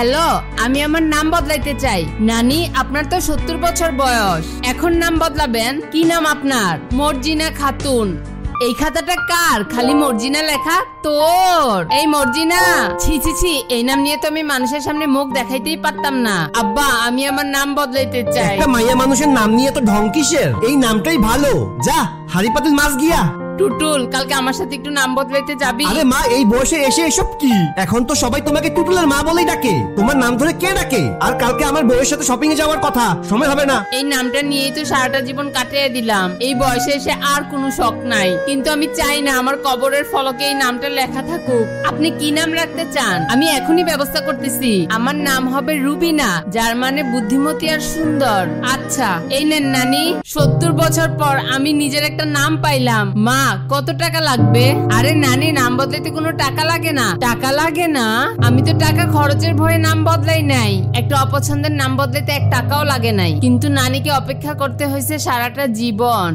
Hello, আমি আমার নাম বদলাইতে চাই। নানি, আপনার তো 70 বছর বয়স, এখন নাম বদলাবেন? কি নাম আপনার? মর্জিনা খাতুন। এই খাতাটা কার? খালি মর্জিনা লেখা। তোর? এই মর্জিনা, ছি ছি ছি, এই নাম নিয়ে তো আমি মানুষের সামনে মুখ দেখাইতেই পারতাম না। আব্বা, আমি আমার নাম বদলাইতে চাই। একটা মাইয়া মানুষের নাম নিয়ে তো ঢং কিসের? এই নামটাই ভালো। যা হাড়ি পাতিল মাছ গিয়া। টুটুল, কালকে আমার সাথে একটু নাম বদলাইতে যাবি? আরে মা, এই বয়সে এসে এসব কি? এখন তো সবাই তোমাকে টুটুলের মা বলেই ডাকে। তোমার নাম ধরে কে ডাকে? আর কালকে আমার বউয়ের সাথে শপিং এ যাওয়ার কথা, সময় হবে না। এই নামটা নিয়েই তো সারাটা জীবন কাটিয়ে দিলাম। এই বয়সে এসে আর কোনো শখ নাই, কিন্তু আমি চাই না আমার কবরের ফলকে এই নামটা লেখা থাকুক। আপনি কি নাম রাখতে চান? আমি এখনই ব্যবস্থা করতেছি। আমার নাম হবে রুবিনা, যার মানে বুদ্ধিমতী আর সুন্দর। আচ্ছা, এই নেন নানি, 70 বছর পর আমি নিজের একটা নাম পাইলাম। মা, কত টাকা লাগবে? আরে নানি, নাম বদলাইতে কোনো টাকা লাগে না। টাকা লাগে না? আমি তো টাকা খরচের ভয়ে নাম বদলাই নাই। একটা অপছন্দের নাম বদলাইতে 1 টাকাও লাগে নাই, কিন্তু নানিকে অপেক্ষা করতে হয়েছে সারাটা জীবন।